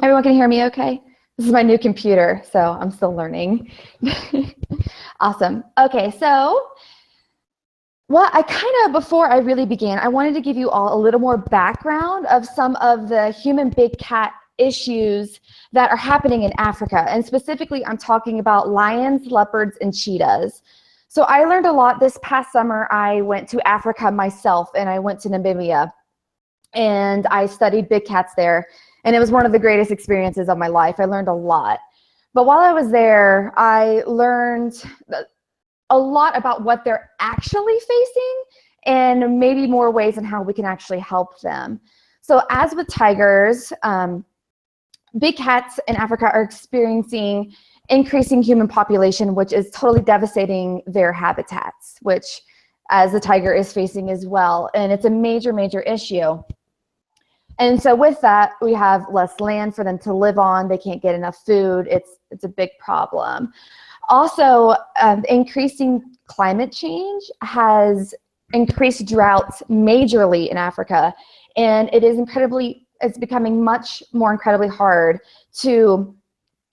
Everyone can hear me okay? This is my new computer, so I'm still learning. Awesome. Okay, so before I really began, I wanted to give you all a little more background of some of the human big cat issues that are happening in Africa. And specifically, I'm talking about lions, leopards, and cheetahs. So I learned a lot this past summer. I went to Africa myself, and I went to Namibia, and I studied big cats there. And it was one of the greatest experiences of my life. I learned a lot. But while I was there, I learned a lot about what they're actually facing and maybe more ways in how we can actually help them. So as with tigers, big cats in Africa are experiencing increasing human population, which is totally devastating their habitats, which as the tiger is facing as well. And it's a major, major issue. And so with that, we have less land for them to live on. They can't get enough food. It's a big problem. Also, increasing climate change has increased droughts majorly in Africa, and it's becoming much more incredibly hard to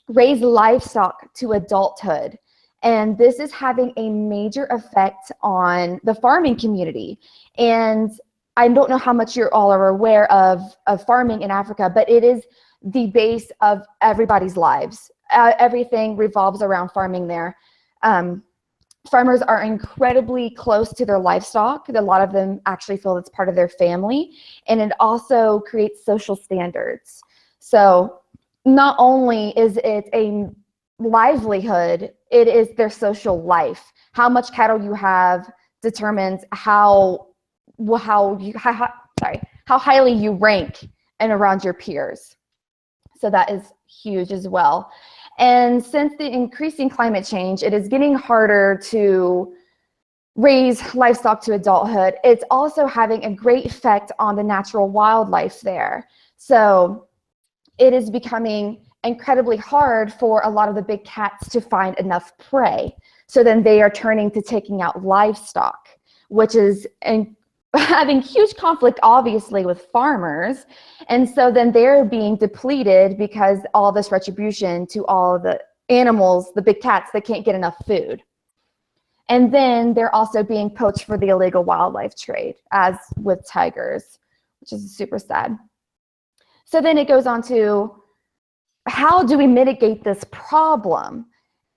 raise livestock to adulthood. And this is having a major effect on the farming community. And I don't know how much you all are aware of farming in Africa, but it is the base of everybody's lives. Everything revolves around farming there. Farmers are incredibly close to their livestock. A lot of them actually feel it's part of their family, and it also creates social standards. So not only is it a livelihood, it is their social life. How much cattle you have determines how highly you rank and around your peers. So that is huge as well. And since the increasing climate change, it is getting harder to raise livestock to adulthood. It's also having a great effect on the natural wildlife there. So it is becoming incredibly hard for a lot of the big cats to find enough prey. So then they are turning to taking out livestock, which is having huge conflict, obviously, with farmers. And so then they're being depleted because all this retribution to all the animals, the big cats, that can't get enough food. And then they're also being poached for the illegal wildlife trade, as with tigers, which is super sad. So then it goes on to, how do we mitigate this problem?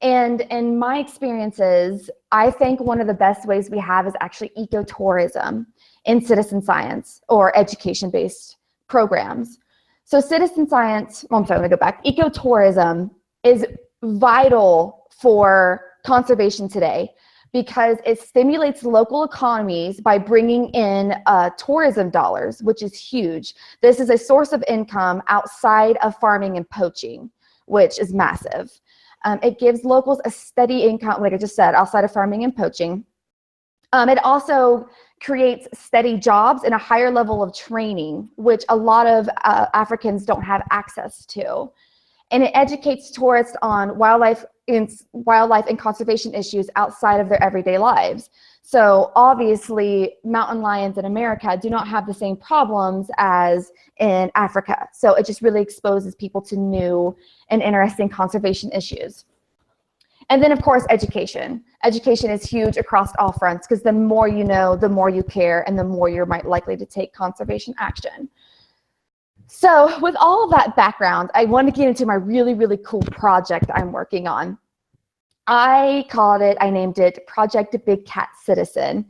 And in my experiences, I think one of the best ways we have is actually ecotourism in citizen science or education-based programs. So citizen science, I'm sorry, let me go back. Ecotourism is vital for conservation today because it stimulates local economies by bringing in tourism dollars, which is huge. This is a source of income outside of farming and poaching, which is massive. It gives locals a steady income, like I just said, outside of farming and poaching. It also creates steady jobs and a higher level of training, which a lot of Africans don't have access to. And it educates tourists on wildlife and conservation issues outside of their everyday lives. So obviously, mountain lions in America do not have the same problems as in Africa. So it just really exposes people to new and interesting conservation issues. And then, of course, education. Education is huge across all fronts because the more you know, the more you care, and the more you're likely to take conservation action. So with all of that background, I want to get into my really, really cool project I'm working on. I named it Project Big Cat Citizen.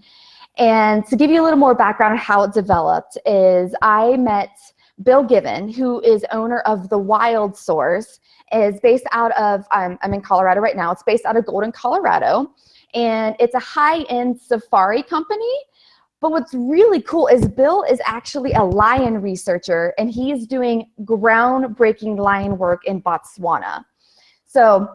And to give you a little more background on how it developed is I met Bill Given, who is owner of The Wild Source, is based out of, I'm in Colorado right now. It's based out of Golden, Colorado. And it's a high-end safari company. But what's really cool is Bill is actually a lion researcher, and he is doing groundbreaking lion work in Botswana. So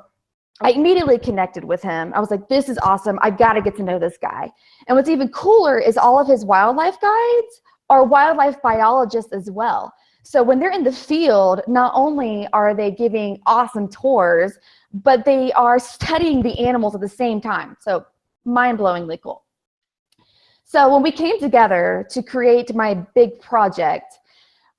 I immediately connected with him. I was like, this is awesome. I got to get to know this guy. And what's even cooler is all of his wildlife guides are wildlife biologists as well. So when they're in the field, not only are they giving awesome tours, but they are studying the animals at the same time. So mind-blowingly cool. So when we came together to create my big project,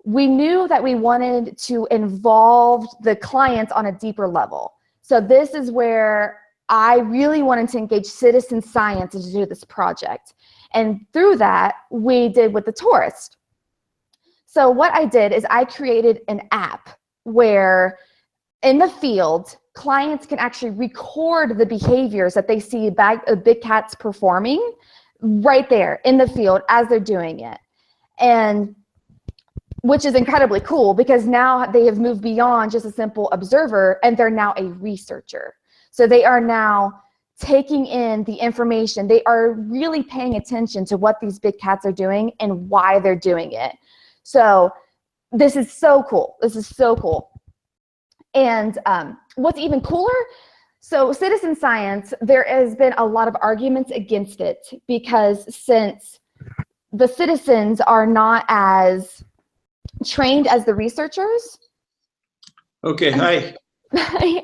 we knew that we wanted to involve the clients on a deeper level. So this is where I really wanted to engage citizen science to do this project. And through that, we did with the tourist. So what I did is I created an app where in the field, clients can actually record the behaviors that they see big cats performing right there in the field as they're doing it. And which is incredibly cool because now they have moved beyond just a simple observer and they're now a researcher. So they are now taking in the information. They are really paying attention to what these big cats are doing and why they're doing it. So this is so cool. This is so cool. And what's even cooler, so citizen science, there has been a lot of arguments against it because since the citizens are not as trained as the researchers. Okay, hi. Hi.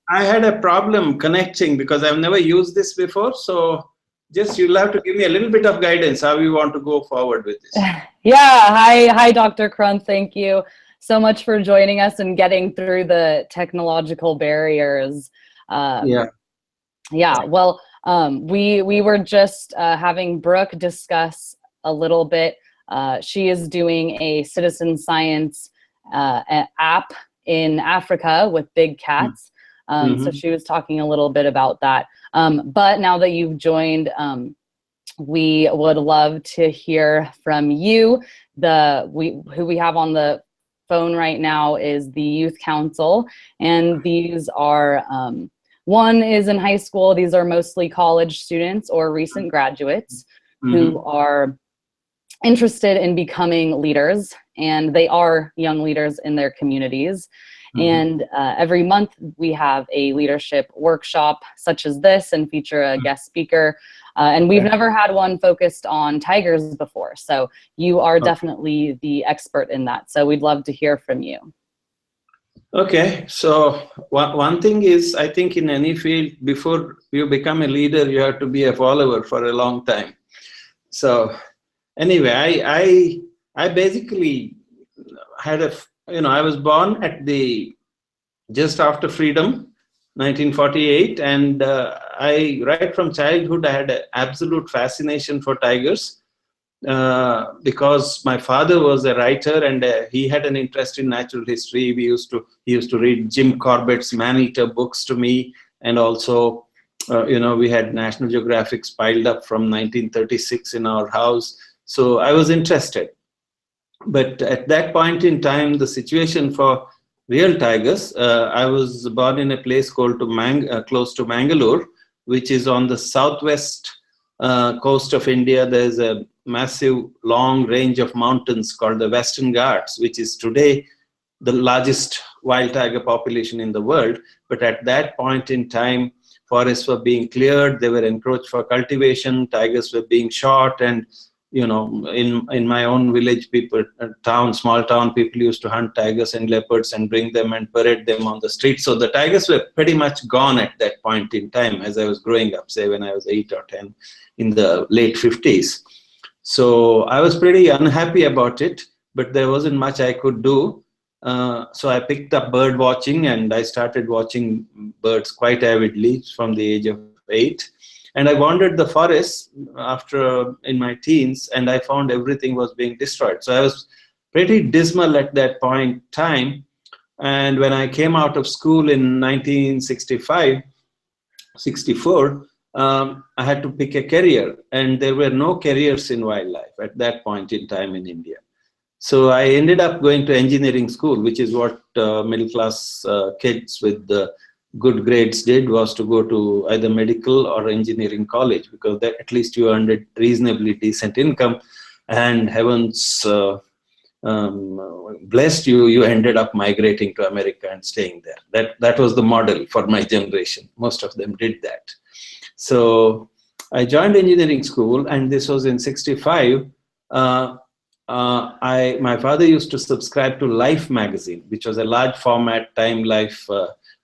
I had a problem connecting because I've never used this before. So just you'll have to give me a little bit of guidance how you want to go forward with this. Yeah, hi, Dr. Crunt. Thank you so much for joining us and getting through the technological barriers. Yeah. Well, we were just having Brooke discuss a little bit. She is doing a citizen science app in Africa with big cats. So she was talking a little bit about that. But now that you've joined, we would love to hear from you. Who we have on the phone right now is the Youth Council, and these are, one is in high school. These are mostly college students or recent graduates who are interested in becoming leaders, and they are young leaders in their communities. And every month we have a leadership workshop such as this and feature a guest speaker. And we've never had one focused on tigers before. So you are definitely the expert in that. So we'd love to hear from you. Okay, so one thing is, I think in any field, before you become a leader, you have to be a follower for a long time. So anyway, I basically had I was born at just after freedom, 1948, and right from childhood I had an absolute fascination for tigers because my father was a writer and he had an interest in natural history. He used to read Jim Corbett's Man-Eater books to me, and also we had National Geographics piled up from 1936 in our house. So I was interested. But at that point in time, the situation for real tigers, I was born in a place called close to Mangalore, which is on the southwest coast of India. There's a massive long range of mountains called the Western Ghats, which is today the largest wild tiger population in the world. But at that point in time, forests were being cleared, they were encroached for cultivation, tigers were being shot, and in my own village, small town, people used to hunt tigers and leopards and bring them and parade them on the street. So the tigers were pretty much gone at that point in time as I was growing up, say when I was 8 or 10 in the late 50s. So I was pretty unhappy about it, but there wasn't much I could do. So I picked up bird watching and I started watching birds quite avidly from the age of 8. And I wandered the forest in my teens, and I found everything was being destroyed. So I was pretty dismal at that point in time. And when I came out of school in 1964, I had to pick a career, and there were no careers in wildlife at that point in time in India. So I ended up going to engineering school, which is what middle-class kids with good grades did, was to go to either medical or engineering college, because at least you earned a reasonably decent income, and heavens blessed you, you ended up migrating to America and staying there. That was the model for my generation. Most of them did that. So I joined engineering school, and this was in 65. My father used to subscribe to Life magazine, which was a large format Time Life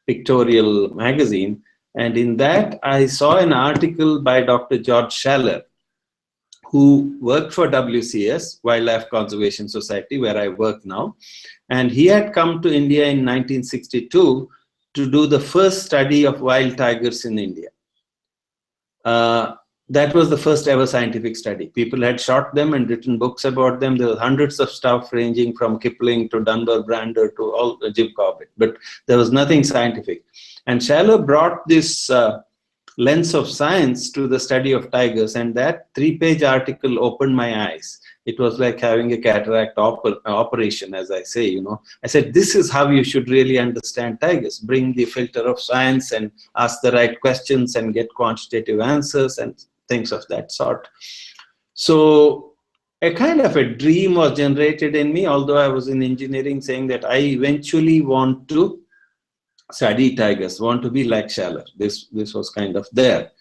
pictorial magazine. And in that, I saw an article by Dr. George Schaller, who worked for WCS, Wildlife Conservation Society, where I work now. And he had come to India in 1962 to do the first study of wild tigers in India. That was the first ever scientific study. People had shot them and written books about them. There were hundreds of stuff ranging from Kipling to Dunbar Brander to all Jim Corbett, but there was nothing scientific. And Schaller brought this lens of science to the study of tigers, and that 3-page article opened my eyes. It was like having a cataract operation, as I say, you know. I said, this is how you should really understand tigers. Bring the filter of science and ask the right questions and get quantitative answers and things of that sort. So a kind of a dream was generated in me, although I was in engineering, saying that I eventually want to study tigers, want to be like Schaller. This was kind of there.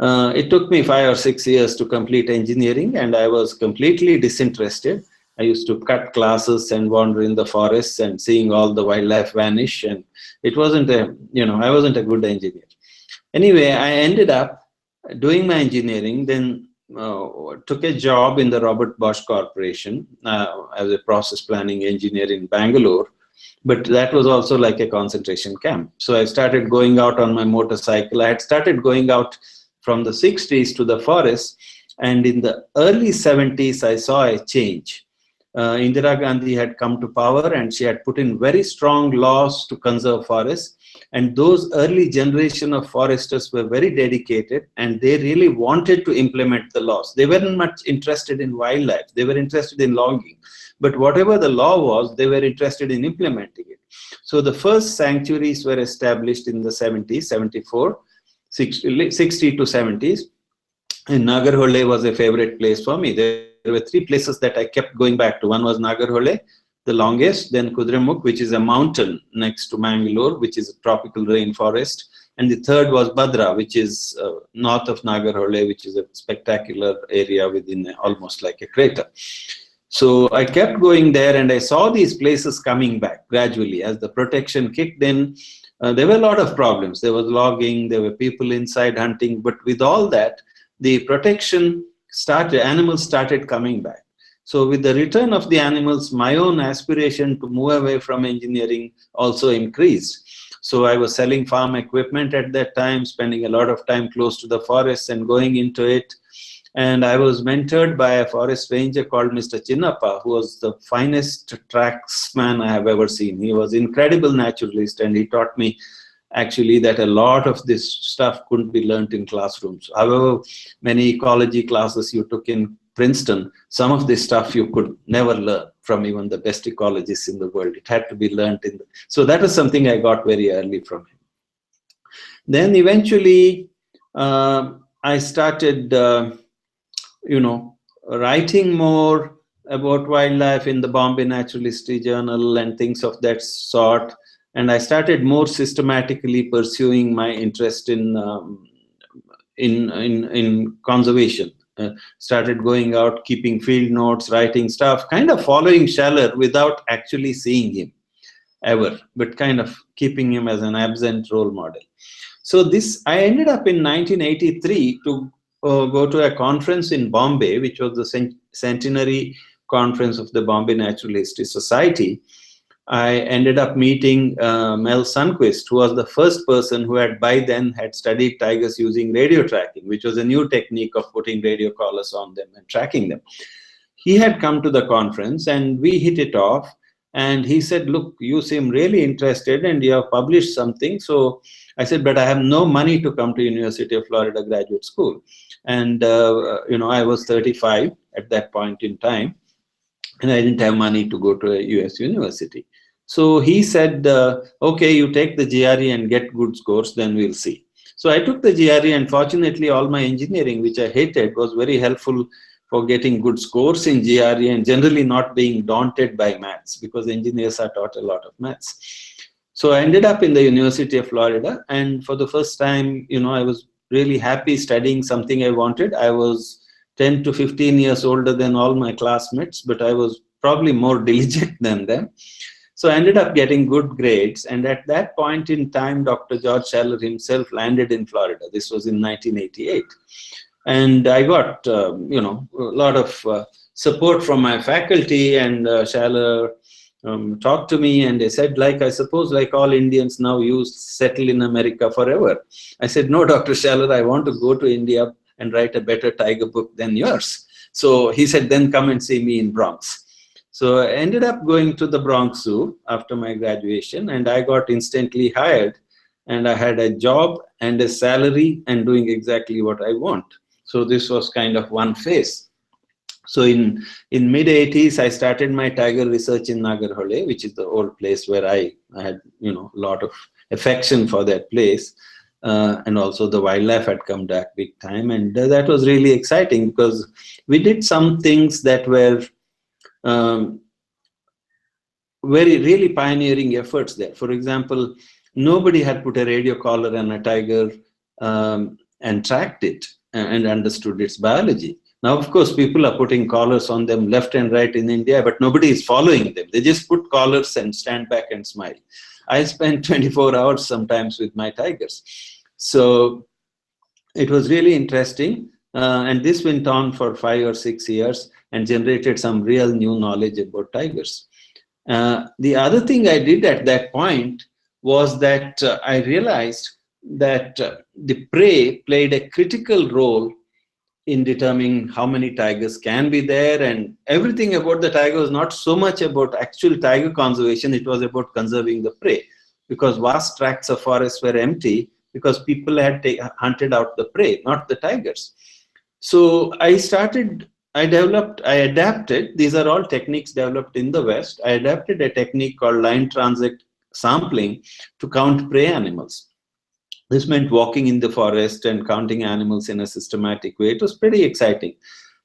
It took me 5 or 6 years to complete engineering, and I was completely disinterested. I used to cut classes and wander in the forests and seeing all the wildlife vanish, and it wasn't a, you know, I wasn't a good engineer. Anyway, I ended up doing my engineering, then took a job in the Robert Bosch Corporation as a process planning engineer in Bangalore. But that was also like a concentration camp. So I started going out on my motorcycle. I had started going out from the 60s to the forest, and in the early 70s, I saw a change. Indira Gandhi had come to power, and she had put in very strong laws to conserve forests. And those early generation of foresters were very dedicated, and they really wanted to implement the laws. They weren't much interested in wildlife. They were interested in logging. But whatever the law was, they were interested in implementing it. So the first sanctuaries were established in the 70s, 74, 60 to 70s. And Nagarhole was a favorite place for me. There were 3 places that I kept going back to. One was Nagarhole, the longest, then Kudremukh, which is a mountain next to Mangalore, which is a tropical rainforest. And the third was Bhadra, which is north of Nagarhole, which is a spectacular area within almost like a crater. So I kept going there, and I saw these places coming back gradually as the protection kicked in. There were a lot of problems. There was logging, there were people inside hunting, but with all that, the protection started, animals started coming back. So with the return of the animals, my own aspiration to move away from engineering also increased. So I was selling farm equipment at that time, spending a lot of time close to the forest and going into it. And I was mentored by a forest ranger called Mr. Chinnappa, who was the finest tracksman I have ever seen. He was an incredible naturalist, and he taught me actually that a lot of this stuff couldn't be learned in classrooms. However many ecology classes you took in Princeton, some of this stuff you could never learn from even the best ecologists in the world. It had to be learned in the... So that was something I got very early from him. Then eventually I started writing more about wildlife in the Bombay Natural History Journal and things of that sort. And I started more systematically pursuing my interest in conservation. Started going out, keeping field notes, writing stuff, kind of following Schaller without actually seeing him ever, but kind of keeping him as an absent role model. So this, I ended up in 1983 to go to a conference in Bombay, which was the centenary conference of the Bombay Natural History Society. I ended up meeting Mel Sundquist, who was the first person who had by then had studied tigers using radio tracking, which was a new technique of putting radio collars on them and tracking them. He had come to the conference and we hit it off. And he said, look, you seem really interested and you have published something. So I said, but I have no money to come to University of Florida Graduate School. And, I was 35 at that point in time, and I didn't have money to go to a US university. So he said, okay, you take the GRE and get good scores, then we'll see. So I took the GRE, and fortunately all my engineering, which I hated, was very helpful for getting good scores in GRE and generally not being daunted by maths, because engineers are taught a lot of maths. So I ended up in the University of Florida, and for the first time, I was really happy studying something I wanted. I was 10 to 15 years older than all my classmates, but I was probably more diligent than them. So I ended up getting good grades, and at that point in time, Dr. George Schaller himself landed in Florida. This was in 1988. And I got, you know, a lot of support from my faculty, and Shaler talked to me, and they said, like, I suppose like all Indians now, you settle in America forever. I said, no, Dr. Shaler, I want to go to India and write a better tiger book than yours. So he said, then come and see me in Bronx. So I ended up going to the Bronx Zoo after my graduation, and I got instantly hired, and I had a job and a salary and doing exactly what I want. So this was kind of one phase. So in mid-80s, I started my tiger research in Nagarhole, which is the old place where I had, you know, a lot of affection for that place. And also the wildlife had come back big time. And that was really exciting because we did some things that were really pioneering efforts there. For example, nobody had put a radio collar on a tiger and tracked it and understood its biology. Now, of course, people are putting collars on them left and right in India, but nobody is following them. They just put collars and stand back and smile. I spent 24 hours sometimes with my tigers. So it was really interesting. And this went on for 5 or 6 years and generated some real new knowledge about tigers. The other thing I did at that point was that I realized that the prey played a critical role in determining how many tigers can be there, and everything about the tiger was not so much about actual tiger conservation, it was about conserving the prey, because vast tracts of forests were empty because people had hunted out the prey, not the tigers. So I adapted, these are all techniques developed in the West, I adapted a technique called line transect sampling to count prey animals. This meant walking in the forest and counting animals in a systematic way. It was pretty exciting.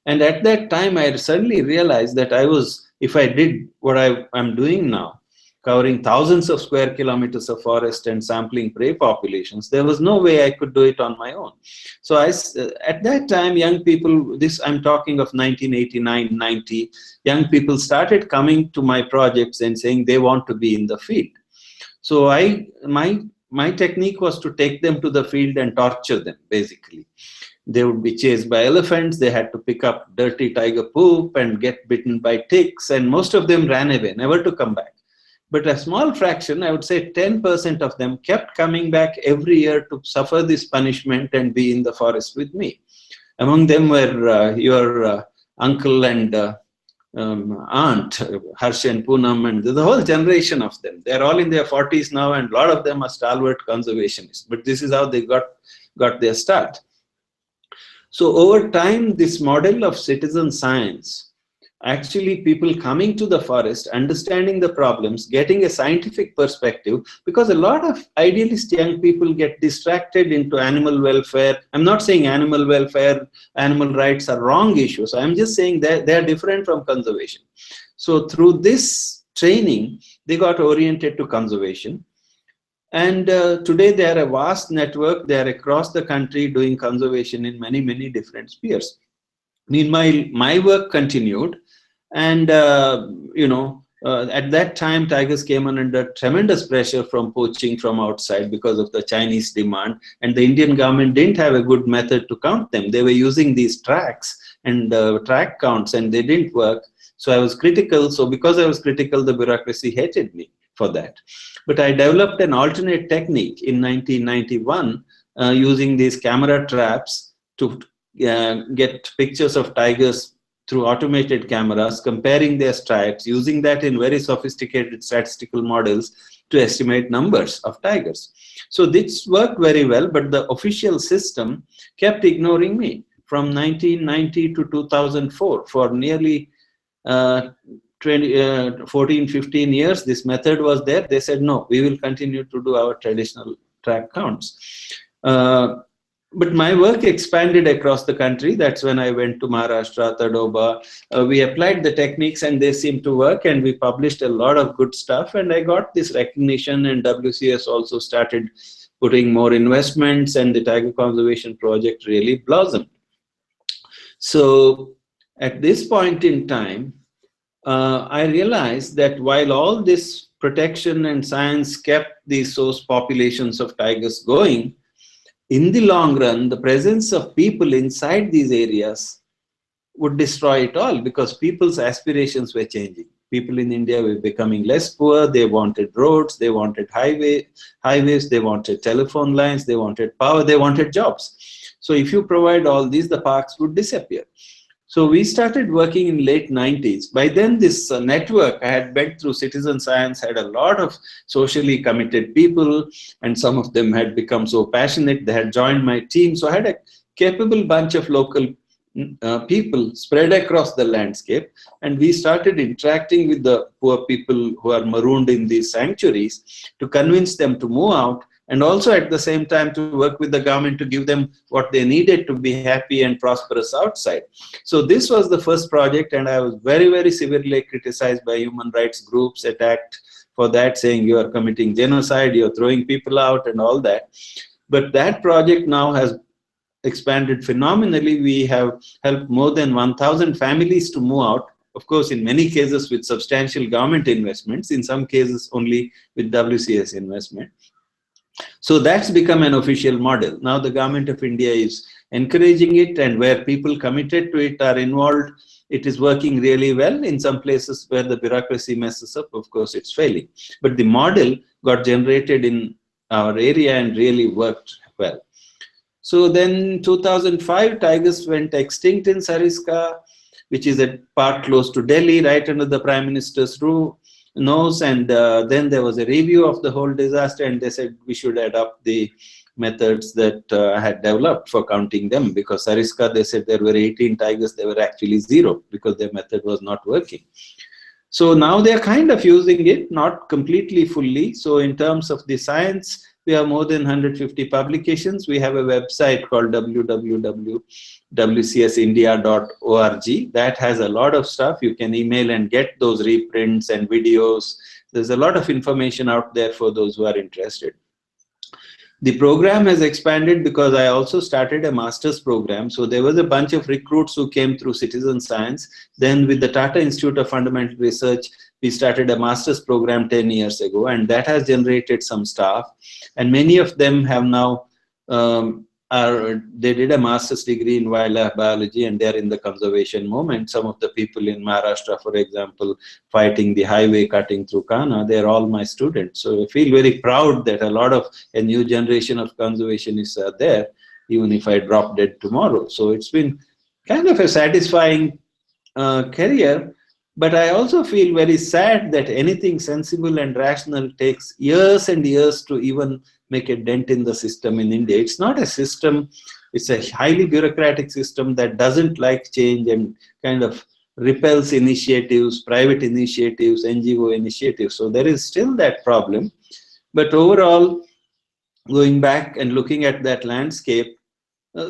And at that time, I suddenly realized that if I did what I'm doing now, covering thousands of square kilometers of forest and sampling prey populations, there was no way I could do it on my own. So at that time, young people, I'm talking of 1989, 90, young people started coming to my projects and saying they want to be in the field. So my technique was to take them to the field and torture them, basically. They would be chased by elephants, they had to pick up dirty tiger poop and get bitten by ticks, and most of them ran away, never to come back. But a small fraction, I would say 10% of them, kept coming back every year to suffer this punishment and be in the forest with me. Among them were your uncle and aunt, Harsh and Poonam, and the whole generation of them. They're all in their 40s now, and a lot of them are stalwart conservationists. But this is how they got their start. So over time, this model of citizen science, actually people coming to the forest, understanding the problems, getting a scientific perspective, because a lot of idealist young people get distracted into animal welfare. I'm not saying animal welfare, animal rights are wrong issues. I'm just saying that they're different from conservation. So through this training, they got oriented to conservation. And today they are a vast network. They are across the country doing conservation in many, many different spheres. Meanwhile, my work continued. And, at that time, tigers came under tremendous pressure from poaching from outside because of the Chinese demand. And the Indian government didn't have a good method to count them. They were using these tracks and track counts, and they didn't work. So I was critical. So because I was critical, the bureaucracy hated me for that. But I developed an alternate technique in 1991 using these camera traps to get pictures of tigers through automated cameras, comparing their stripes, using that in very sophisticated statistical models to estimate numbers of tigers. So this worked very well, but the official system kept ignoring me. From 1990 to 2004, for nearly 14, 15 years, this method was there. They said, no, we will continue to do our traditional track counts. But my work expanded across the country. That's when I went to Maharashtra, Tadoba. We applied the techniques and they seemed to work, and we published a lot of good stuff. And I got this recognition, and WCS also started putting more investments, and the Tiger Conservation Project really blossomed. So at this point in time, I realized that while all this protection and science kept these source populations of tigers going, in the long run, the presence of people inside these areas would destroy it all, because people's aspirations were changing. People in India were becoming less poor. They wanted roads, they wanted highways, they wanted telephone lines, they wanted power, they wanted jobs. So if you provide all these, the parks would disappear. So we started working in late 90s. By then, this network I had been through Citizen Science had a lot of socially committed people, and some of them had become so passionate, they had joined my team. So I had a capable bunch of local people spread across the landscape, and we started interacting with the poor people who are marooned in these sanctuaries to convince them to move out, and also at the same time to work with the government to give them what they needed to be happy and prosperous outside. So this was the first project, and I was very, very severely criticized by human rights groups, attacked for that, saying you are committing genocide, you're throwing people out and all that. But that project now has expanded phenomenally. We have helped more than 1,000 families to move out. Of course, in many cases with substantial government investments, in some cases only with WCS investment. So that's become an official model. Now the government of India is encouraging it, and where people committed to it are involved, it is working really well. In some places where the bureaucracy messes up, of course, it's failing. But the model got generated in our area and really worked well. So then 2005, tigers went extinct in Sariska, which is a part close to Delhi, right under the Prime Minister's nose. And then there was a review of the whole disaster, and they said we should adopt the methods that I had developed for counting them, because Sariska, they said there were 18 tigers, there were actually 0, because their method was not working. So now they're kind of using it, not completely fully. So in terms of the science, we have more than 150 publications. We have a website called www.wcsindia.org that has a lot of stuff. You can email and get those reprints and videos. There's a lot of information out there for those who are interested. The program has expanded because I also started a master's program. So there was a bunch of recruits who came through Citizen Science. Then with the Tata Institute of Fundamental Research, we started a master's program 10 years ago, and that has generated some staff. And many of them have now, they did a master's degree in wildlife biology, and they're in the conservation movement. Some of the people in Maharashtra, for example, fighting the highway cutting through Kanha, they're all my students. So I feel very proud that a lot of a new generation of conservationists are there, even if I drop dead tomorrow. So it's been kind of a satisfying career. But I also feel very sad that anything sensible and rational takes years and years to even make a dent in the system in India. It's not a system, it's a highly bureaucratic system that doesn't like change and kind of repels initiatives, private initiatives, NGO initiatives. So there is still that problem. But overall, going back and looking at that landscape,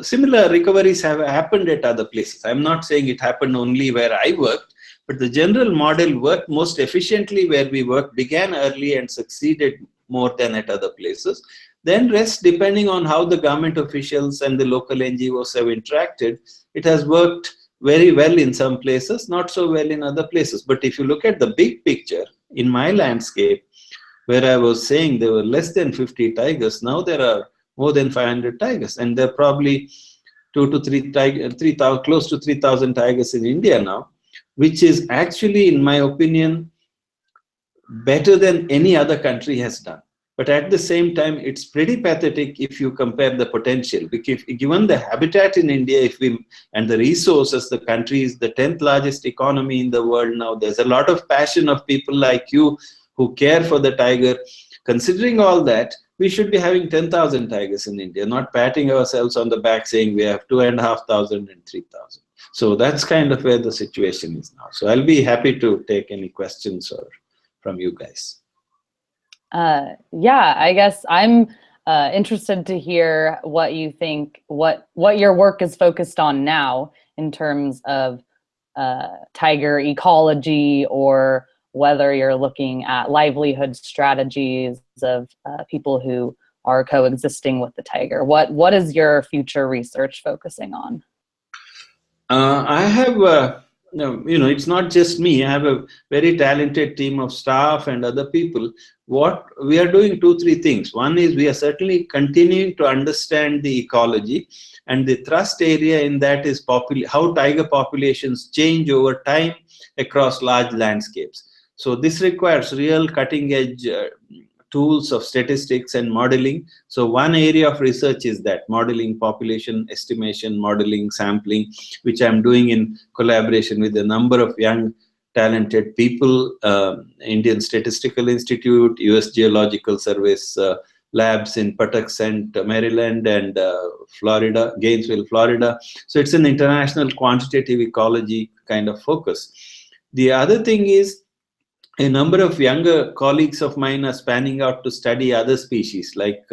similar recoveries have happened at other places. I'm not saying it happened only where I worked, but the general model worked most efficiently where we worked, began early and succeeded more than at other places. Then rest, depending on how the government officials and the local NGOs have interacted, it has worked very well in some places, not so well in other places. But if you look at the big picture, in my landscape, where I was saying there were less than 50 tigers, now there are more than 500 tigers, and there are probably 2,000 to 3,000, close to 3,000 tigers in India now, which is actually, in my opinion, better than any other country has done. But at the same time, it's pretty pathetic if you compare the potential. Because given the habitat in India, and the resources, the country is the 10th largest economy in the world now. There's a lot of passion of people like you who care for the tiger. Considering all that, we should be having 10,000 tigers in India, not patting ourselves on the back saying we have 2,500 and 3,000. So that's kind of where the situation is now. So I'll be happy to take any questions from you guys. Yeah, I guess I'm interested to hear what you think, what your work is focused on now in terms of tiger ecology, or whether you're looking at livelihood strategies of people who are coexisting with the tiger. What is your future research focusing on? I have it's not just me. I have a very talented team of staff and other people. What we are doing 2-3 things. One is we are certainly continuing to understand the ecology, and the thrust area in that is how tiger populations change over time across large landscapes. So this requires real cutting edge tools of statistics and modeling. So one area of research is that modeling, population estimation, modeling, sampling, which I'm doing in collaboration with a number of young talented people, Indian Statistical Institute, US Geological Service labs in Patuxent, Maryland, and Florida, Gainesville, Florida. So it's an international quantitative ecology kind of focus. The other thing is, a number of younger colleagues of mine are spanning out to study other species, like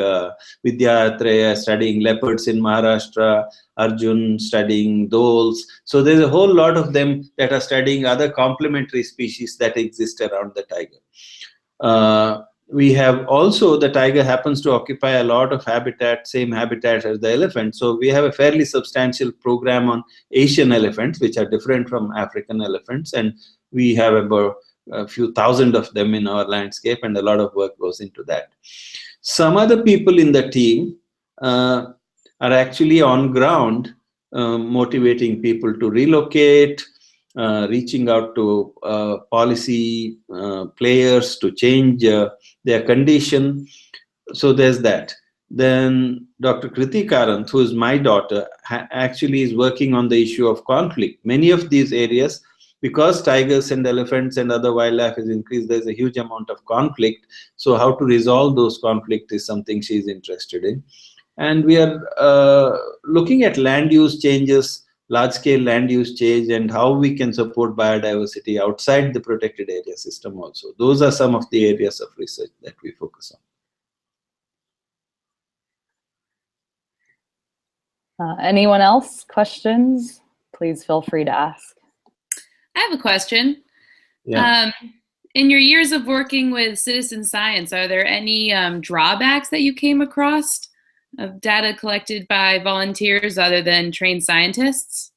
Vidya Atreya studying leopards in Maharashtra, Arjun studying dholes. So there's a whole lot of them that are studying other complementary species that exist around the tiger. We have also, the tiger happens to occupy a lot of habitat, same habitat as the elephant. So we have a fairly substantial program on Asian elephants, which are different from African elephants. And we have about a few thousand of them in our landscape, and a lot of work goes into that. Some other people in the team are actually on ground, motivating people to relocate, reaching out to policy players to change their condition. So there's that. Then Dr. Kriti Karanth, who is my daughter, actually is working on the issue of conflict. Many of these areas, because tigers and elephants and other wildlife has increased, there's a huge amount of conflict. So how to resolve those conflicts is something she's interested in. And we are looking at land use changes, large-scale land use change, and how we can support biodiversity outside the protected area system also. Those are some of the areas of research that we focus on. Anyone else? Questions? Please feel free to ask. I have a question. Yeah. In your years of working with citizen science, are there any drawbacks that you came across of data collected by volunteers other than trained scientists?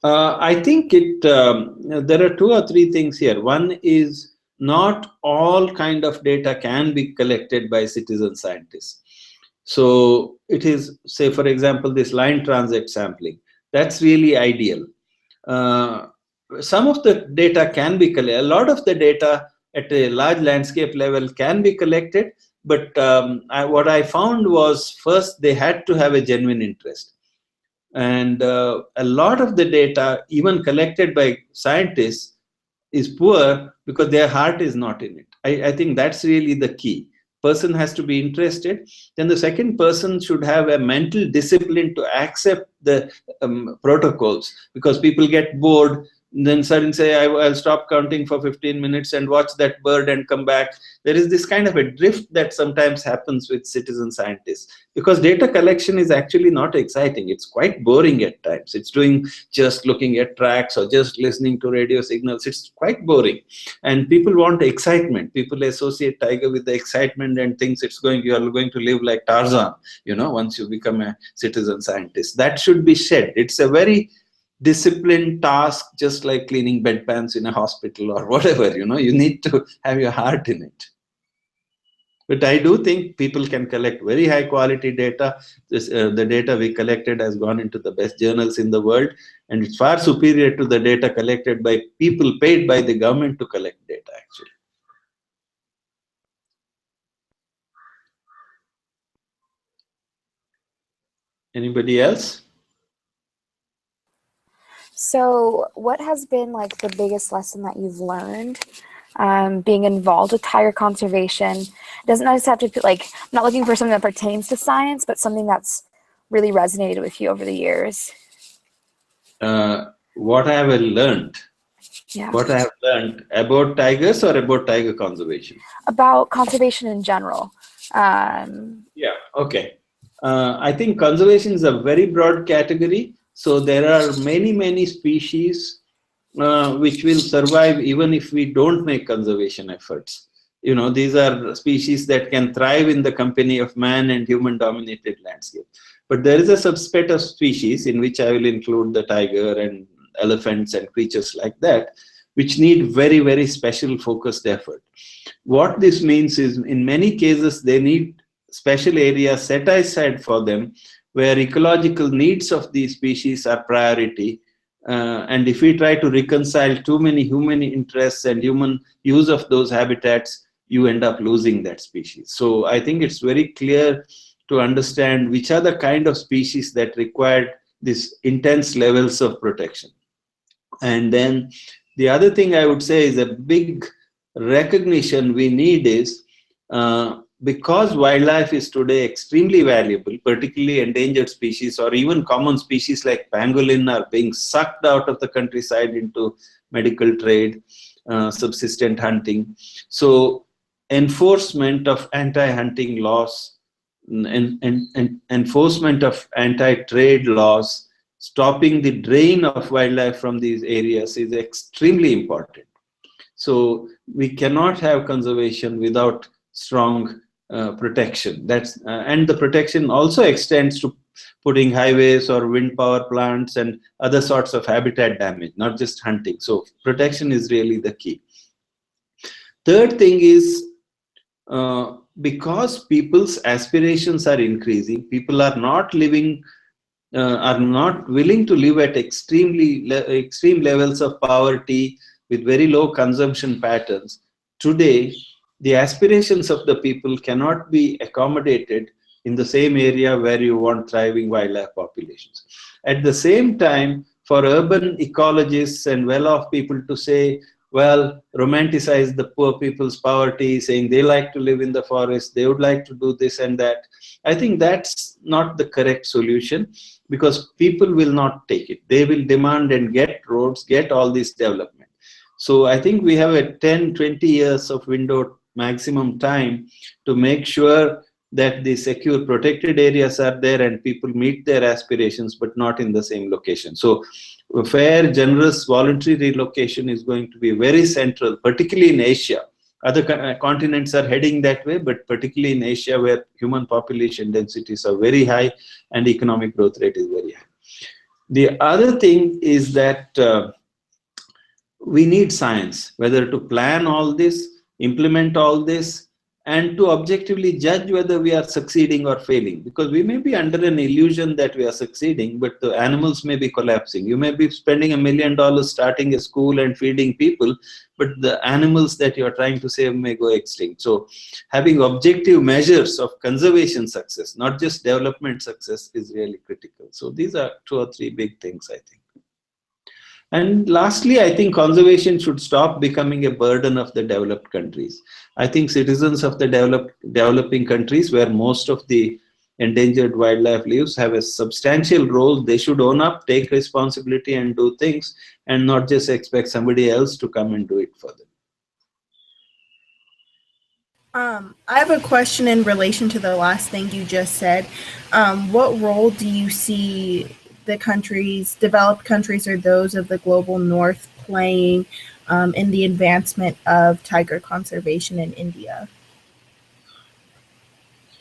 I think there are 2 or 3 things here. One is, not all kind of data can be collected by citizen scientists. So it is, say for example, this line transit sampling. That's really ideal. Some of the data can be collected. A lot of the data at a large landscape level can be collected, but what I found was, first they had to have a genuine interest. And a lot of the data, even collected by scientists, is poor because their heart is not in it. I think that's really the key. Person has to be interested. Then the second person should have a mental discipline to accept the protocols, because people get bored, then suddenly say, I'll stop counting for 15 minutes and watch that bird and come back. There is this kind of a drift that sometimes happens with citizen scientists, because data collection is actually not exciting. It's quite boring at times. It's doing just looking at tracks or just listening to radio signals. It's quite boring. And people want excitement. People associate tiger with the excitement and thinks you are going to live like Tarzan, once you become a citizen scientist. That should be shed. It's a very disciplined task, just like cleaning bedpans in a hospital or whatever. You need to have your heart in it. But I do think people can collect very high quality data. The data we collected has gone into the best journals in the world, and it's far superior to the data collected by people paid by the government to collect data, actually. Anybody else? So what has been like the biggest lesson that you've learned being involved with tiger conservation? It doesn't necessarily have to be I'm not looking for something that pertains to science, but something that's really resonated with you over the years. What I have learned? Yeah. What I have learned about tigers or about tiger conservation? About conservation in general. Yeah, okay. I think conservation is a very broad category. So there are many species which will survive even if we don't make conservation efforts. These are species that can thrive in the company of man and human-dominated landscape. But there is a subset of species in which I will include the tiger and elephants and creatures like that, which need very, very special focused effort. What this means is, in many cases, they need special areas set aside for them, where ecological needs of these species are priority. And if we try to reconcile too many human interests and human use of those habitats, you end up losing that species. So I think it's very clear to understand which are the kind of species that require these intense levels of protection. And then the other thing I would say is a big recognition we need is, because wildlife is today extremely valuable, particularly endangered species or even common species like pangolin are being sucked out of the countryside into medical trade, subsistent hunting. So enforcement of anti-hunting laws and enforcement of anti-trade laws, stopping the drain of wildlife from these areas is extremely important. So we cannot have conservation without strong protection. That's and the protection also extends to putting highways or wind power plants and other sorts of habitat damage, not just hunting. So protection is really the key. Third thing is, because people's aspirations are increasing, people are not living, are not willing to live at extreme levels of poverty with very low consumption patterns. Today, the aspirations of the people cannot be accommodated in the same area where you want thriving wildlife populations. At the same time, for urban ecologists and well-off people to say, well, romanticize the poor people's poverty, saying they like to live in the forest, they would like to do this and that, I think that's not the correct solution, because people will not take it. They will demand and get roads, get all this development. So I think we have a 10-20 years of window maximum time to make sure that the secure protected areas are there and people meet their aspirations, but not in the same location. So fair, generous, voluntary relocation is going to be very central, particularly in Asia. Other continents are heading that way, but particularly in Asia, where human population densities are very high and economic growth rate is very high. The other thing is that we need science, whether to plan all this, implement all this, and to objectively judge whether we are succeeding or failing. Because we may be under an illusion that we are succeeding, but the animals may be collapsing. You may be spending $1 million starting a school and feeding people, but the animals that you are trying to save may go extinct. So having objective measures of conservation success, not just development success, is really critical. So these are 2 or 3 big things, I think. And lastly, I think conservation should stop becoming a burden of the developed countries. I think citizens of the developing countries, where most of the endangered wildlife lives, have a substantial role. They should own up, take responsibility and do things, and not just expect somebody else to come and do it for them. I have a question in relation to the last thing you just said. What role do you see the countries, developed countries, or those of the global north playing in the advancement of tiger conservation in India?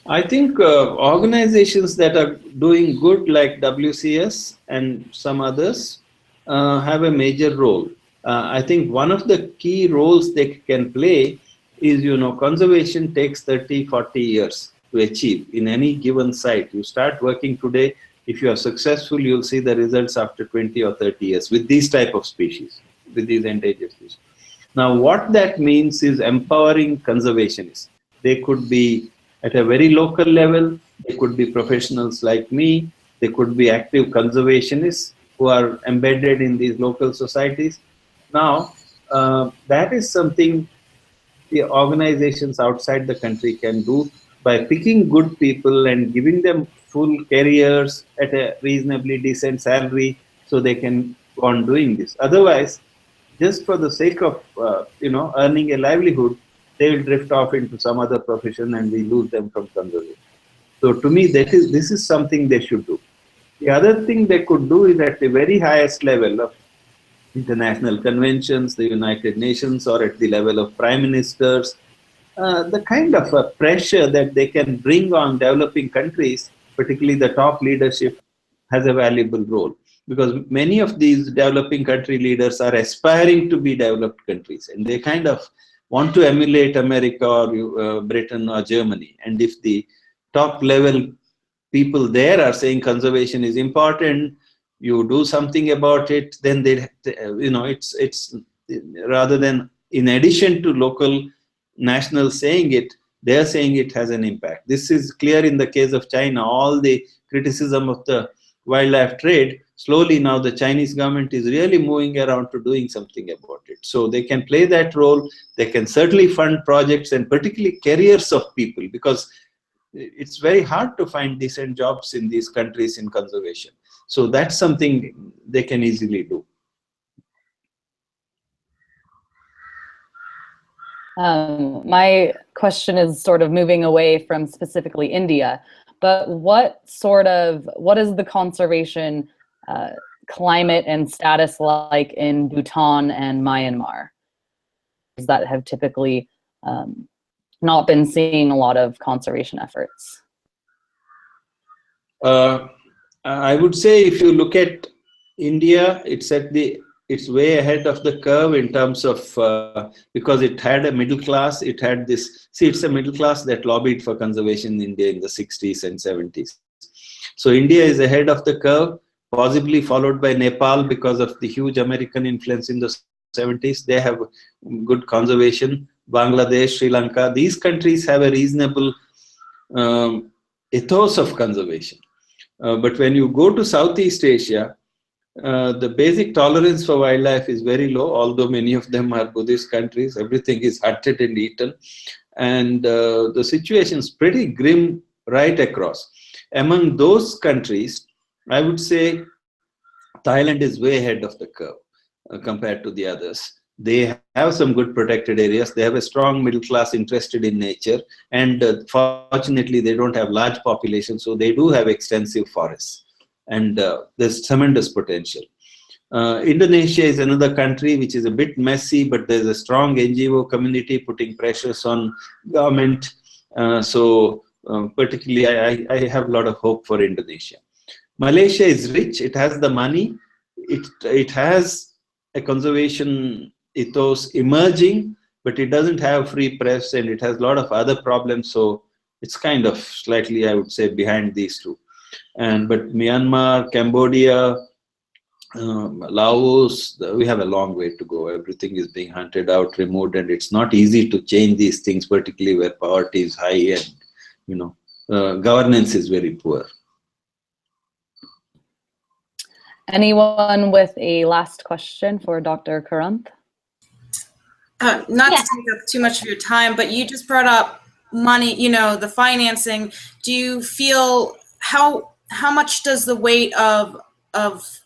I think organizations that are doing good, like WCS and some others, have a major role. I think one of the key roles they can play is, conservation takes 30, 40 years to achieve in any given site. You start working today. If you are successful, you'll see the results after 20 or 30 years with these type of species, with these endangered species. Now, what that means is empowering conservationists. They could be at a very local level. They could be professionals like me. They could be active conservationists who are embedded in these local societies. Now, that is something the organizations outside the country can do by picking good people and giving them full careers at a reasonably decent salary so they can go on doing this. Otherwise, just for the sake of earning a livelihood, they will drift off into some other profession and we lose them from conservation. So to me, this is something they should do. The other thing they could do is at the very highest level of international conventions, the United Nations, or at the level of prime ministers, the kind of pressure that they can bring on developing countries, particularly the top leadership, has a valuable role. because many of these developing country leaders are aspiring to be developed countries, and they kind of want to emulate America or Britain or Germany. And if the top level people there are saying conservation is important, you do something about it, then they, it's rather than in addition to local nationals saying it, they are saying it has an impact. This is clear in the case of China. All the criticism of the wildlife trade, slowly now the Chinese government is really moving around to doing something about it. So they can play that role. They can certainly fund projects, and particularly careers of people, because it's very hard to find decent jobs in these countries in conservation. So that's something they can easily do. My question is sort of moving away from specifically India, but what is the conservation climate and status like in Bhutan and Myanmar? That have typically not been seeing a lot of conservation efforts. I would say if you look at India, it's way ahead of the curve in terms of, because it had a middle class, it had this, it's a middle class that lobbied for conservation in India in the 60s and 70s. So India is ahead of the curve, possibly followed by Nepal because of the huge American influence in the 70s. They have good conservation. Bangladesh, Sri Lanka, these countries have a reasonable ethos of conservation. But when you go to Southeast Asia, the basic tolerance for wildlife is very low, although many of them are Buddhist countries. Everything is hunted and eaten. And the situation is pretty grim right across. Among those countries, I would say Thailand is way ahead of the curve compared to the others. They have some good protected areas. They have a strong middle class interested in nature. And fortunately, they don't have large populations, so they do have extensive forests. And there's tremendous potential. Indonesia is another country which is a bit messy, but there's a strong NGO community putting pressures on government. Particularly, I have a lot of hope for Indonesia. Malaysia is rich. It has the money. It has a conservation ethos emerging, but it doesn't have free press, and it has a lot of other problems. So it's kind of slightly, I would say, behind these two. But Myanmar, Cambodia, Laos, we have a long way to go. Everything is being hunted out, removed, and it's not easy to change these things, particularly where poverty is high and governance is very poor. Anyone with a last question for Dr. Karanth? Not to take up too much of your time, but you just brought up money, the financing. Do you feel how much does the weight of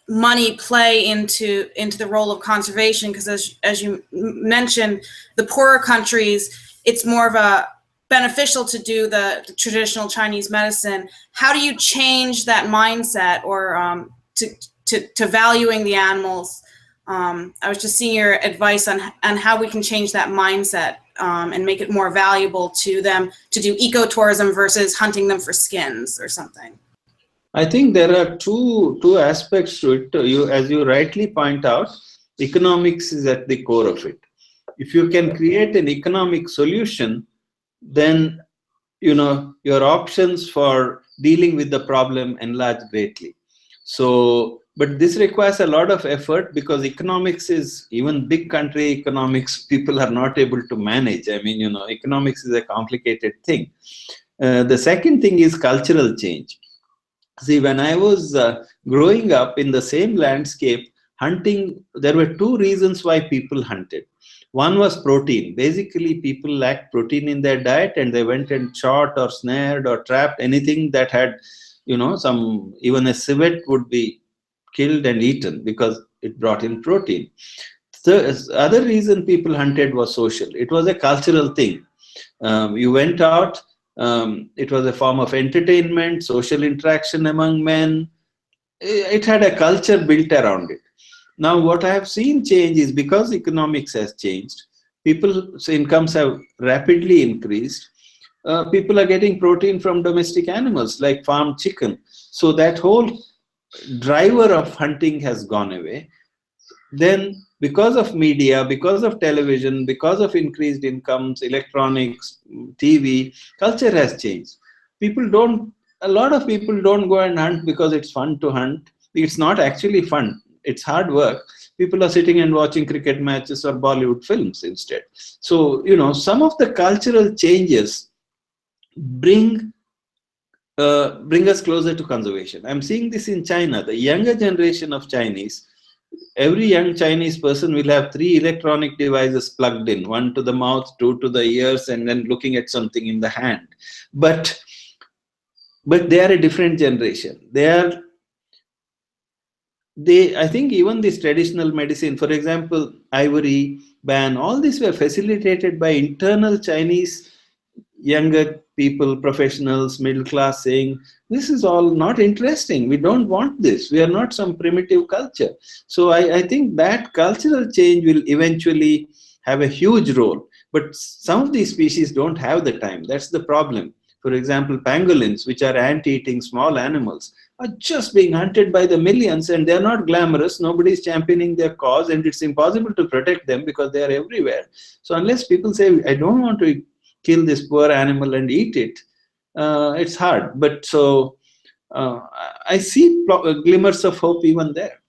money play into the role of conservation? Because as you mentioned, the poorer countries, it's more of a beneficial to do the traditional Chinese medicine. How do you change that mindset, or to valuing the animals? I was just seeing your advice on how we can change that mindset and make it more valuable to them to do ecotourism versus hunting them for skins or something. I think there are two aspects to it. As you rightly point out, economics is at the core of it. If you can create an economic solution, then your options for dealing with the problem enlarge greatly. So, but this requires a lot of effort, because economics is, even big country economics, people are not able to manage. I mean, economics is a complicated thing. The second thing is cultural change. See, when I was growing up in the same landscape, hunting, there were two reasons why people hunted. One was protein. Basically, people lacked protein in their diet, and they went and shot or snared or trapped anything that had, even a civet would be killed and eaten because it brought in protein. The other reason people hunted was social. It was a cultural thing. You went out, it was a form of entertainment, social interaction among men. It had a culture built around it. Now, what I have seen change is, because economics has changed, people's incomes have rapidly increased. People are getting protein from domestic animals like farmed chicken. So that whole driver of hunting has gone away, then because of media, because of television, because of increased incomes, electronics, TV, culture has changed. A lot of people don't go and hunt because it's fun to hunt. It's not actually fun. It's hard work. People are sitting and watching cricket matches or Bollywood films instead. So, some of the cultural changes bring us closer to conservation. I'm seeing this in China. The younger generation of Chinese, every young Chinese person will have 3 electronic devices plugged in, 1 to the mouth, 2 to the ears, and then looking at something in the hand. But they are a different generation. I think even this traditional medicine, for example, ivory ban, all these were facilitated by internal Chinese younger people, professionals, middle class, saying, this is all not interesting. We don't want this. We are not some primitive culture. So I think that cultural change will eventually have a huge role. But some of these species don't have the time. That's the problem. For example, pangolins, which are ant-eating small animals, are just being hunted by the millions, and they're not glamorous. Nobody's championing their cause, and it's impossible to protect them because they are everywhere. So unless people say, I don't want to kill this poor animal and eat it, it's hard. But so I see glimmers of hope even there.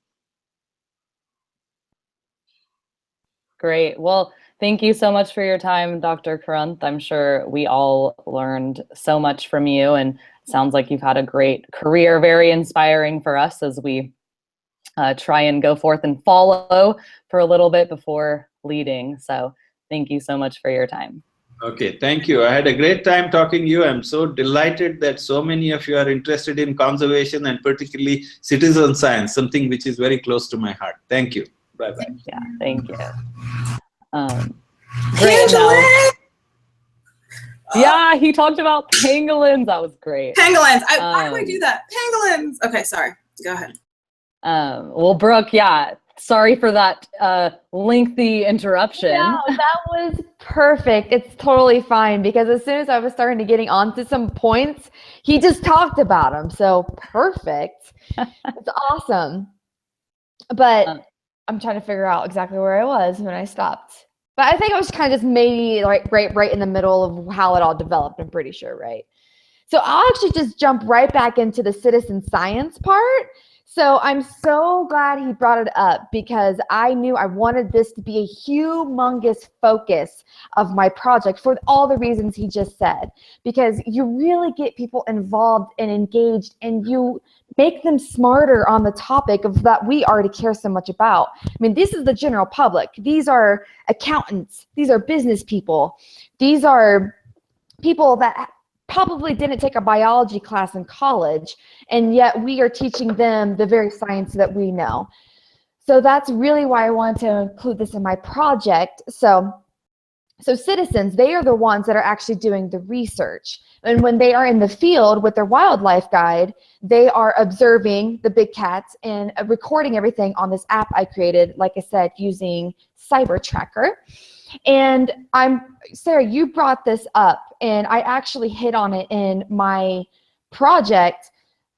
Great. Well, thank you so much for your time, Dr. Karanth. I'm sure we all learned so much from you, and it sounds like you've had a great career, very inspiring for us as we try and go forth and follow for a little bit before leading. So thank you so much for your time. Okay, thank you. I had a great time talking to you. I'm so delighted that so many of you are interested in conservation and particularly citizen science, something which is very close to my heart. Thank you. Bye-bye. Yeah, thank you. Great. Yeah, he talked about pangolins. That was great. Pangolins. Why do I do that? Pangolins. Okay, sorry. Go ahead. Well, Brooke, yeah, sorry for that lengthy interruption. No, that was perfect. It's totally fine because as soon as I was starting to getting onto some points, he just talked about them. So perfect. It's awesome. But I'm trying to figure out exactly where I was when I stopped. But I think I was kind of just maybe like right in the middle of how it all developed, I'm pretty sure, right? So I'll actually just jump right back into the citizen science part. So I'm so glad he brought it up because I knew I wanted this to be a humongous focus of my project for all the reasons he just said. Because you really get people involved and engaged and you make them smarter on the topic of that we already care so much about. I mean, this is the general public. These are accountants. These are business people. These are people that probably didn't take a biology class in college, and yet we are teaching them the very science that we know. So that's really why I wanted to include this in my project. So citizens, they are the ones that are actually doing the research. And when they are in the field with their wildlife guide, they are observing the big cats and recording everything on this app I created, like I said, using CyberTracker. And Sarah, you brought this up, and I actually hit on it in my project,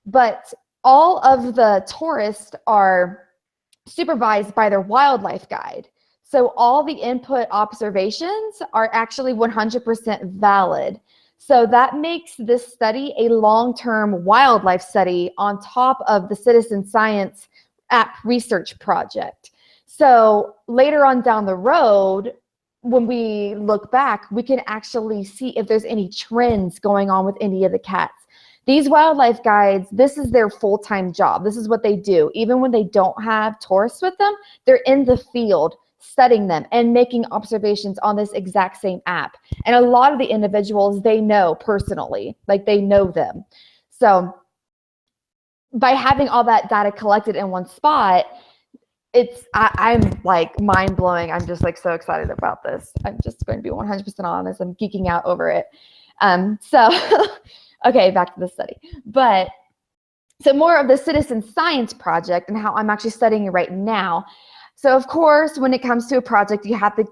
but all of the tourists are supervised by their wildlife guide. So all the input observations are actually 100% valid. So that makes this study a long-term wildlife study on top of the citizen science app research project. So later on down the road, when we look back, we can actually see if there's any trends going on with any of the cats. These wildlife guides, this is their full-time job. This is what they do. Even when they don't have tourists with them, they're in the field studying them and making observations on this exact same app. And a lot of the individuals they know personally, like they know them. So by having all that data collected in one spot, I'm like mind blowing. I'm just like so excited about this. I'm just going to be 100% honest. I'm geeking out over it. Okay, back to the study. But so more of the citizen science project and how I'm actually studying it right now. So of course, when it comes to a project, you have to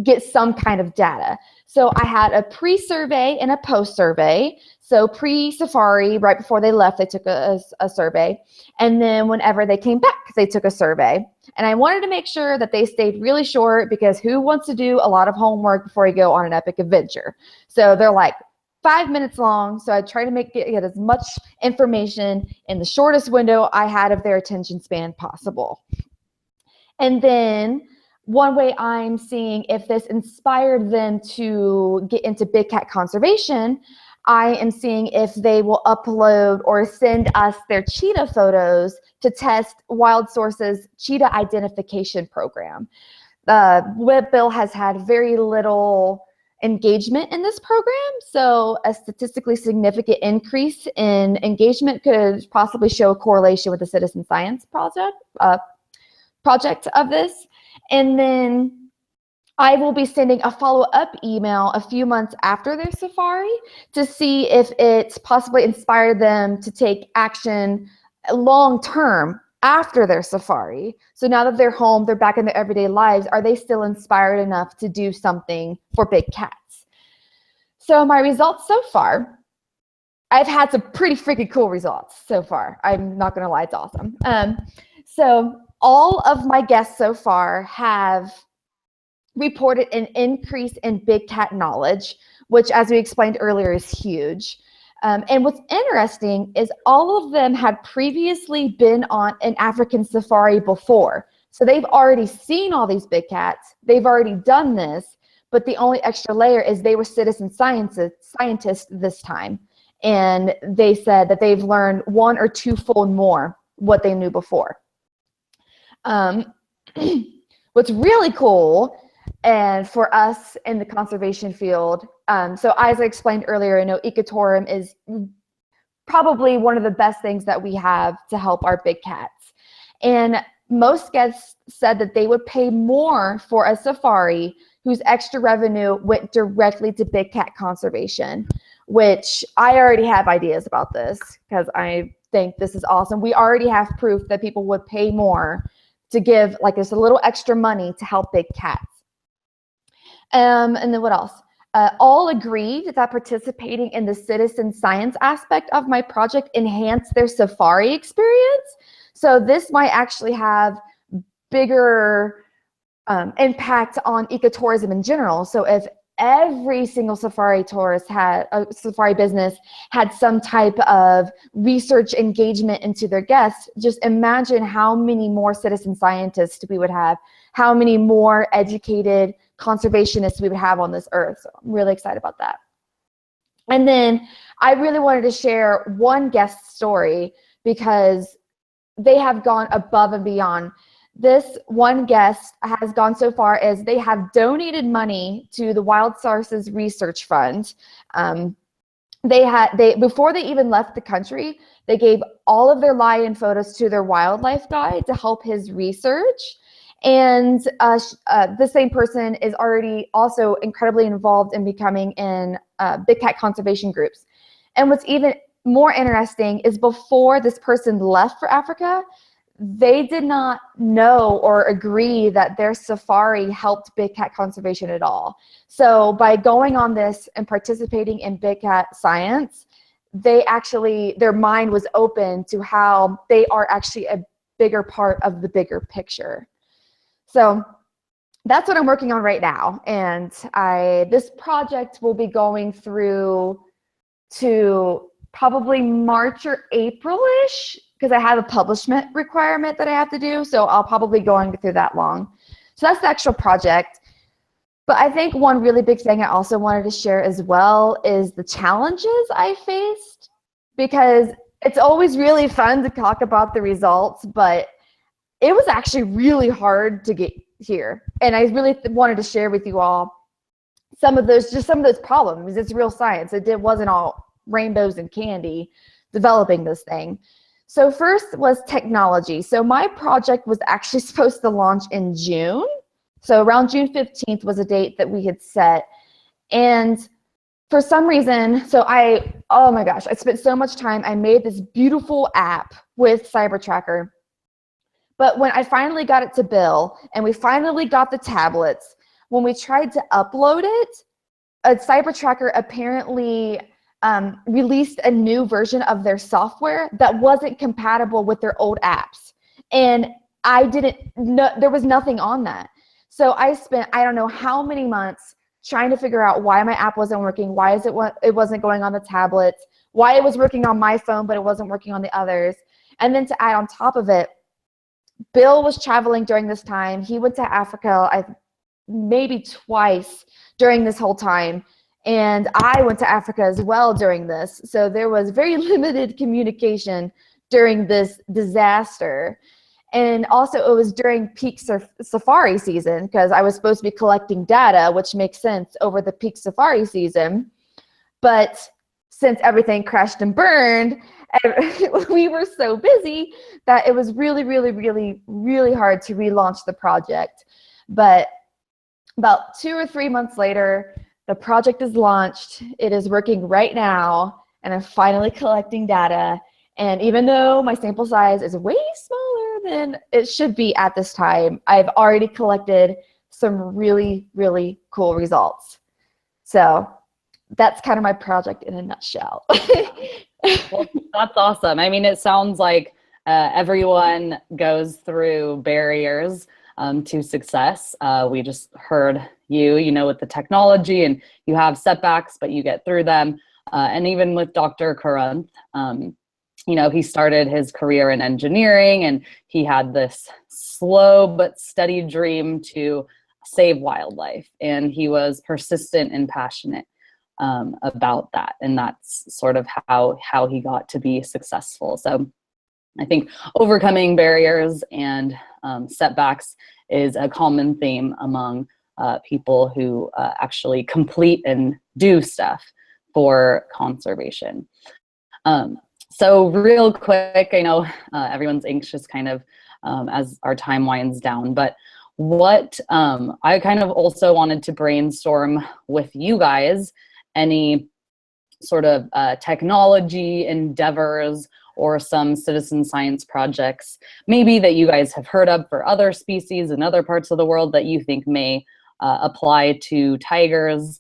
get some kind of data. So I had a pre-survey and a post-survey. So pre-safari, right before they left, they took a survey. And then whenever they came back, they took a survey. And I wanted to make sure that they stayed really short, because who wants to do a lot of homework before you go on an epic adventure? So they're like 5 minutes long. So I tried to get as much information in the shortest window I had of their attention span possible. And then one way I'm seeing if this inspired them to get into big cat conservation, I am seeing if they will upload or send us their cheetah photos to test Wild Source's cheetah identification program. WIPBIL has had very little engagement in this program, so a statistically significant increase in engagement could possibly show a correlation with the citizen science project of this. And then I will be sending a follow-up email a few months after their safari to see if it possibly inspired them to take action long-term after their safari. So now that they're home, they're back in their everyday lives, are they still inspired enough to do something for big cats? So my results so far, I've had some pretty freaking cool results so far. I'm not gonna lie, it's awesome. So all of my guests so far have reported an increase in big cat knowledge, which, as we explained earlier, is huge. And what's interesting is all of them had previously been on an African safari before. So they've already seen all these big cats. They've already done this, but the only extra layer is they were citizen scientists this time. And they said that they've learned 1 or 2-fold more what they knew before. What's really cool, and for us in the conservation field, so as I explained earlier, I know ecotourism is probably one of the best things that we have to help our big cats. And most guests said that they would pay more for a safari whose extra revenue went directly to big cat conservation, which I already have ideas about this because I think this is awesome. We already have proof that people would pay more to give like just a little extra money to help big cats. And then what else? All agreed that participating in the citizen science aspect of my project enhanced their safari experience. So this might actually have bigger impact on ecotourism in general. So if every single safari tourist had a safari business had some type of research engagement into their guests, just imagine how many more citizen scientists we would have, how many more educated conservationists we would have on this earth. So I'm really excited about that. And then I really wanted to share one guest story because they have gone above and beyond. This one guest has gone so far as they have donated money to the Wild Sources Research Fund. Before they even left the country, they gave all of their lion photos to their wildlife guide to help his research. And the same person is already also incredibly involved in becoming in big cat conservation groups. And what's even more interesting is before this person left for Africa, they did not know or agree that their safari helped big cat conservation at all. So by going on this and participating in big cat science, their mind was open to how they are actually a bigger part of the bigger picture. So that's what I'm working on right now. And this project will be going through to probably March or April-ish, because I have a publishment requirement that I have to do. So I'll probably go on through that long. So that's the actual project. But I think one really big thing I also wanted to share as well is the challenges I faced, because it's always really fun to talk about the results, but it was actually really hard to get here. And I really wanted to share with you all some of those problems. It's real science. It wasn't all rainbows and candy developing this thing. So first was technology. So my project was actually supposed to launch in June. So around June 15th was a date that we had set. And for some reason, oh my gosh, I spent so much time. I made this beautiful app with CyberTracker. But when I finally got it to Bill and we finally got the tablets, when we tried to upload it, a CyberTracker apparently released a new version of their software that wasn't compatible with their old apps. And I didn't know, there was nothing on that. So I spent, I don't know how many months trying to figure out why my app wasn't working, why is it wasn't going on the tablets, why it was working on my phone, but it wasn't working on the others. And then to add on top of it, Bill was traveling during this time. He went to Africa maybe twice during this whole time. And I went to Africa as well during this. So there was very limited communication during this disaster. And also it was during peak safari season, because I was supposed to be collecting data, which makes sense over the peak safari season. But since everything crashed and burned, we were so busy that it was really, really, really, really hard to relaunch the project. But about 2 or 3 months later, the project is launched. It is working right now, and I'm finally collecting data. And even though my sample size is way smaller than it should be at this time, I've already collected some really, really cool results. So that's kind of my project in a nutshell. Well, that's awesome. I mean, it sounds like everyone goes through barriers to success. We just heard you know, with the technology, and you have setbacks, but you get through them. And even with Dr. Karanth, you know, he started his career in engineering, and he had this slow but steady dream to save wildlife. And he was persistent and passionate about that. And that's sort of how he got to be successful. So I think overcoming barriers and setbacks is a common theme among people who actually complete and do stuff for conservation. So real quick, I know everyone's anxious kind of as our time winds down, but what I kind of also wanted to brainstorm with you guys, any sort of technology endeavors or some citizen science projects maybe that you guys have heard of for other species in other parts of the world that you think may apply to tigers.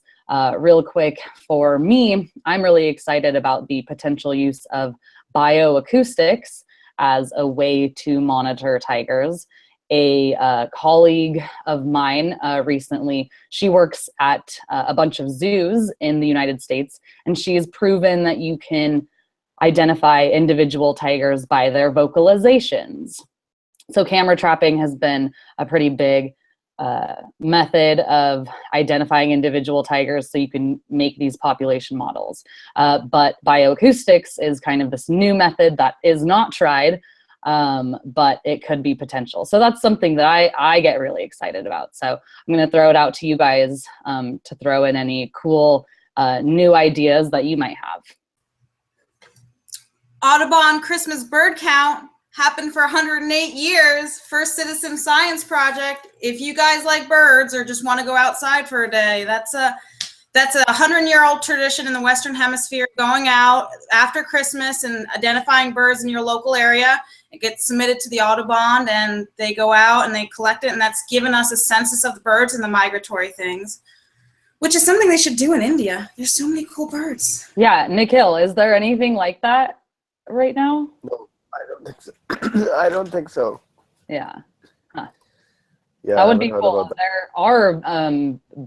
Real quick, for me, I'm really excited about the potential use of bioacoustics as a way to monitor tigers. A colleague of mine recently, she works at a bunch of zoos in the United States, and she's proven that you can identify individual tigers by their vocalizations. So camera trapping has been a pretty big method of identifying individual tigers, so you can make these population models. But bioacoustics is kind of this new method that is not tried, but it could be potential. So that's something that I get really excited about. So I'm going to throw it out to you guys to throw in any cool new ideas that you might have. Audubon Christmas bird count happened for 108 years. First citizen science project. If you guys like birds or just want to go outside for a day, that's a 100-year-old tradition in the Western Hemisphere, going out after Christmas and identifying birds in your local area. It gets submitted to the Audubon, and they go out and they collect it, and that's given us a census of the birds and the migratory things, which is something they should do in India. There's so many cool birds. Yeah, Nikhil, is there anything like that right now? No, I don't think so. I don't think so. Yeah. Huh. Yeah, that would be cool. There are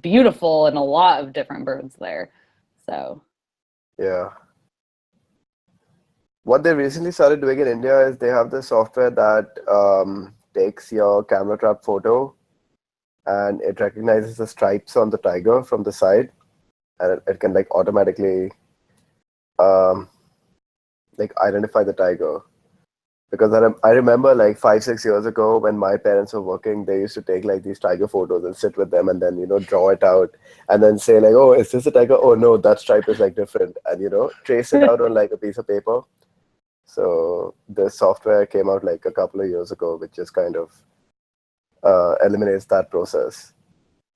beautiful and a lot of different birds there. So. Yeah. What they recently started doing in India is they have the software that takes your camera trap photo, and it recognizes the stripes on the tiger from the side, and it can like automatically like identify the tiger. Because I remember like 5-6 years ago when my parents were working, they used to take like these tiger photos and sit with them and then, you know, draw it out and then say like, oh, is this a tiger? Oh no, that stripe is like different. And, you know, trace it out on like a piece of paper. So the software came out like a couple of years ago, which just kind of eliminates that process.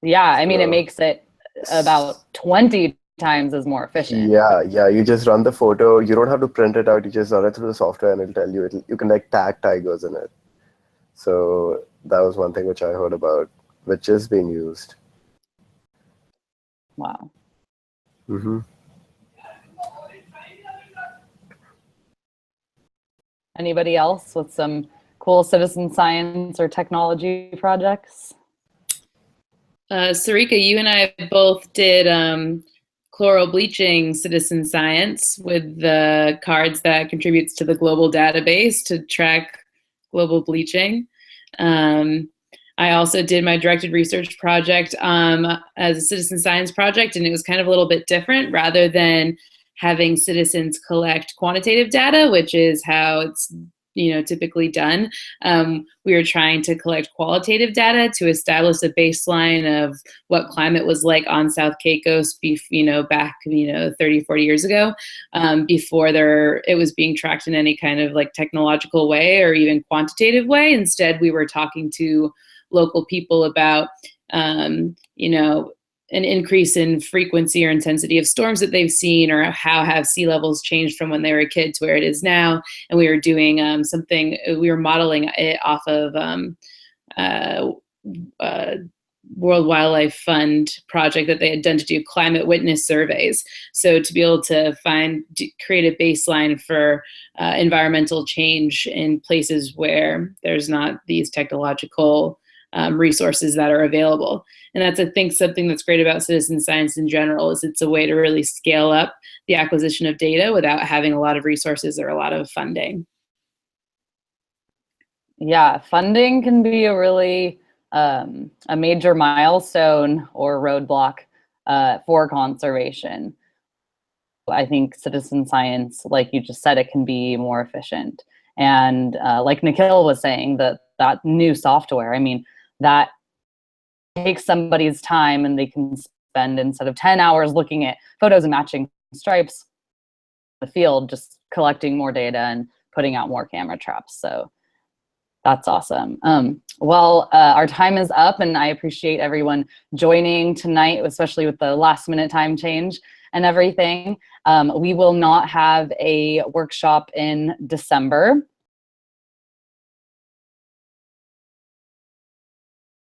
Yeah, I mean, it makes it about 20 times as more efficient. Yeah, you just run the photo. You don't have to print it out. You just run it through the software and it'll tell you. You can like tag tigers in it. So that was one thing which I heard about, which is being used. Wow. Mm-hmm. Anybody else with some cool citizen science or technology projects? Sarika, you and I both did chloral bleaching citizen science with the cards that contributes to the global database to track global bleaching. I also did my directed research project as a citizen science project, and it was kind of a little bit different. Rather than having citizens collect quantitative data, which is how it's typically done, we were trying to collect qualitative data to establish a baseline of what climate was like on South Caicos, back 30, 40 years ago, before it was being tracked in any kind of like technological way or even quantitative way. Instead, we were talking to local people about an increase in frequency or intensity of storms that they've seen, or how have sea levels changed from when they were a kid to where it is now. And we were doing we were modeling it off of World Wildlife Fund project that they had done to do climate witness surveys. So to be able to create a baseline for environmental change in places where there's not these technological resources that are available. And that's, I think, something that's great about citizen science in general, is it's a way to really scale up the acquisition of data without having a lot of resources or a lot of funding. Yeah, funding can be a really a major milestone or roadblock for conservation. I think citizen science, like you just said, it can be more efficient. And like Nikhil was saying, that new software, I mean, that takes somebody's time, and they can spend, instead of 10 hours looking at photos and matching stripes in the field, just collecting more data and putting out more camera traps. So that's awesome. Well, our time is up, and I appreciate everyone joining tonight, especially with the last minute time change and everything. We will not have a workshop in December.